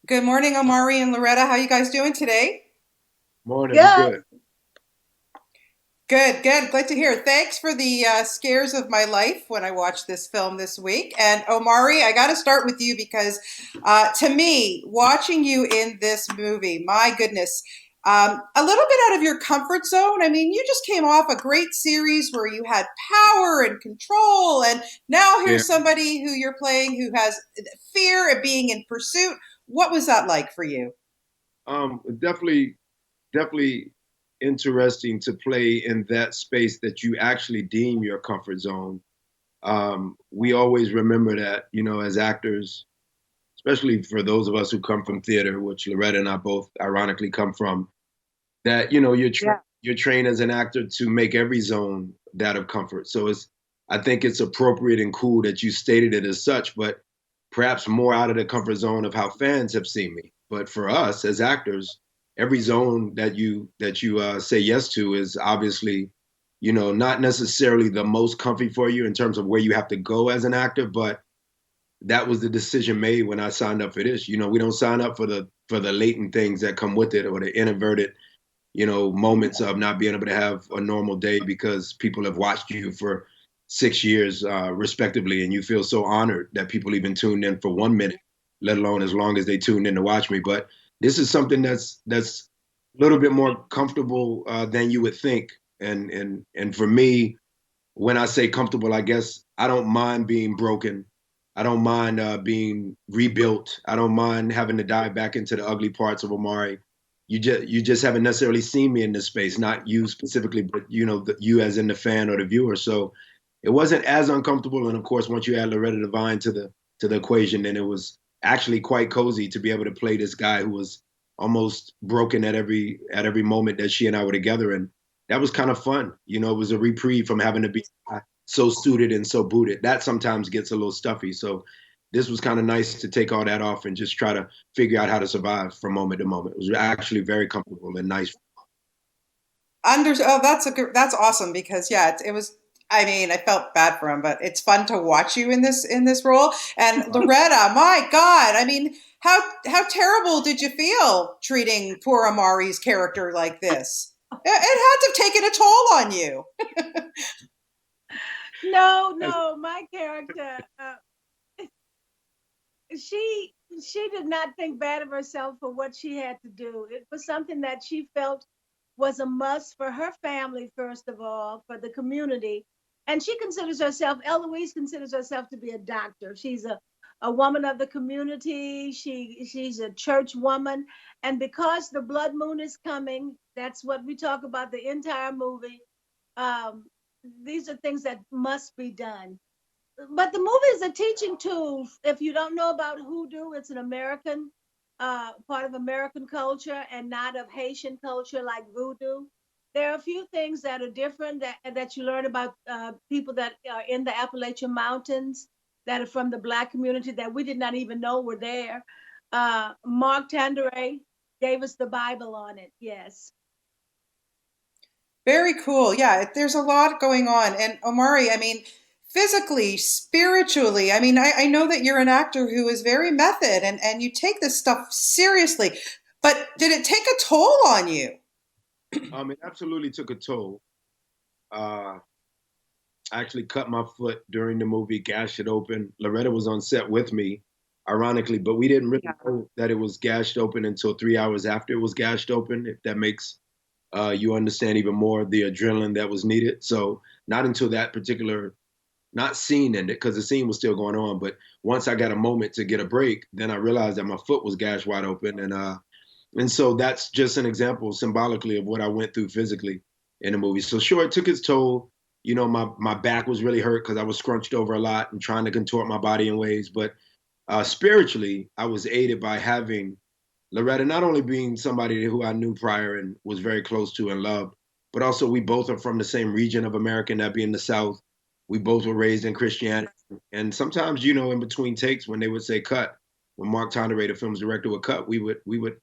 Good morning, Omari and Loretta. How you guys doing today? Morning, we Good. good. Good, good. Glad to hear. Thanks for the scares of my life when I watched this film this week. And Omari, I got to start with you because to me, watching you in this movie, my goodness, a little bit out of your comfort zone. I mean, you just came off a great series where you had power and control, and now Yeah, here's somebody who you're playing who has fear of being in pursuit. What was that like for you? definitely interesting to play in that space that you actually deem your comfort zone. We always remember that, as actors, especially for those of us who come from theater, which Loretta and I both ironically come from, that Yeah. you're trained as an actor to make every zone that of comfort. So I think it's appropriate and cool that you stated it as such, but perhaps more out of the comfort zone of how fans have seen me. But for us as actors, every zone that you say yes to is obviously, not necessarily the most comfy for you in terms of where you have to go as an actor, but that was the decision made when I signed up for this. We don't sign up for the latent things that come with it or the introverted, moments of not being able to have a normal day because people have watched you for 6 years, respectively, and you feel so honored that people even tuned in for 1 minute, let alone as long as they tuned in to watch me. But this is something that's a little bit more comfortable than you would think, and for me, when I say comfortable, I guess I don't mind being broken. I don't mind being rebuilt. I don't mind having to dive back into the ugly parts of Omari. You just haven't necessarily seen me in this space, not you specifically, but you as in the fan or the viewer. So it wasn't as uncomfortable. And of course, once you add Loretta Devine to the equation, then it was actually quite cozy to be able to play this guy who was almost broken at every moment that she and I were together. And that was kind of fun. It was a reprieve from having to be so suited and so booted. That sometimes gets a little stuffy. So this was kind of nice to take all that off and just try to figure out how to survive from moment to moment. It was actually very comfortable and nice. Oh, that's awesome because yeah, it was. I mean, I felt bad for him, but it's fun to watch you in this role. And Loretta, my God, I mean, how terrible did you feel treating poor Amari's character like this? It had to have taken a toll on you. No, no, my character, she did not think bad of herself for what she had to do. It was something that she felt was a must for her family, first of all, for the community. And she considers herself, Eloise considers herself to be a doctor. She's a woman of the community. She's a church woman. And because the blood moon is coming, that's what we talk about the entire movie. Um, these are things that must be done. But the movie is a teaching tool. If you don't know about hoodoo, it's an American part of American culture and not of Haitian culture like voodoo. There are a few things that are different that you learn about people that are in the Appalachian Mountains that are from the Black community that we did not even know were there. Mark Tanderay gave us the Bible on it. Yes. Very cool. Yeah, there's a lot going on. And Omari, I mean, physically, spiritually, I mean, I know that you're an actor who is very method and you take this stuff seriously. But did it take a toll on you? It absolutely took a toll. Uh, I actually cut my foot during the movie, gashed it open. Loretta was on set with me, ironically, but we didn't really know that it was gashed open until 3 hours after it was gashed open, if that makes you understand even more the adrenaline that was needed. So not until that particular, not scene ended, because the scene was still going on, but once I got a moment to get a break, then I realized that my foot was gashed wide open. And so that's just an example symbolically of what I went through physically in the movie. So sure, it took its toll. My back was really hurt because I was scrunched over a lot and trying to contort my body in ways. But spiritually, I was aided by having Loretta not only being somebody who I knew prior and was very close to and loved, but also we both are from the same region of America, that being the South. We both were raised in Christianity. And sometimes, in between takes when they would say cut, when Mark Tonderay, the film's director, would cut, we would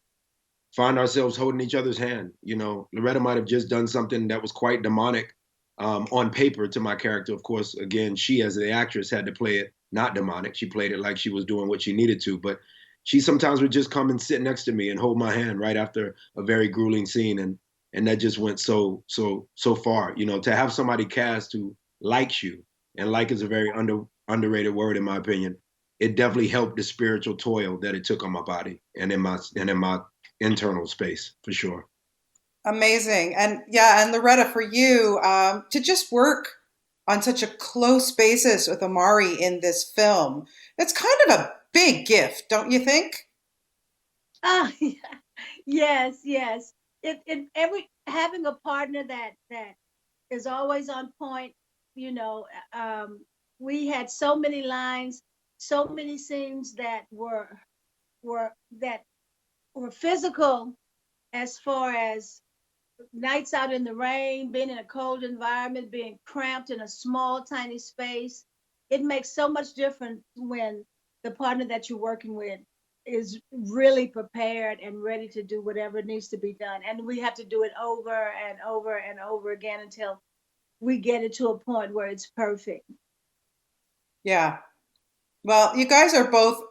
find ourselves holding each other's hand. Loretta might have just done something that was quite demonic on paper to my character. Of course, again, she as the actress had to play it not demonic. She played it like she was doing what she needed to. But she sometimes would just come and sit next to me and hold my hand right after a very grueling scene, and that just went so far. You know, to have somebody cast who likes you, and like is a very underrated word in my opinion. It definitely helped the spiritual toil that it took on my body and in my internal space for sure. Amazing. And yeah, and Loretta, for you, to just work on such a close basis with Omari in this film, it's kind of a big gift, don't you think? Ah, yes, yes. It every having a partner that is always on point. You know, we had so many lines, so many scenes that were that were physical as far as nights out in the rain, being in a cold environment, being cramped in a small, tiny space. It makes so much difference when the partner that you're working with is really prepared and ready to do whatever needs to be done. And we have to do it over and over and over again until we get it to a point where it's perfect. Yeah. Well, you guys are both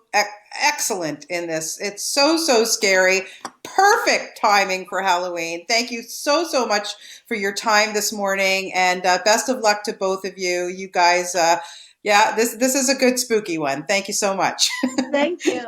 excellent in this. It's so scary. Perfect timing for Halloween. Thank you so much for your time this morning, and best of luck to both of you. You guys, yeah, this is a good spooky one. Thank you so much. Thank you.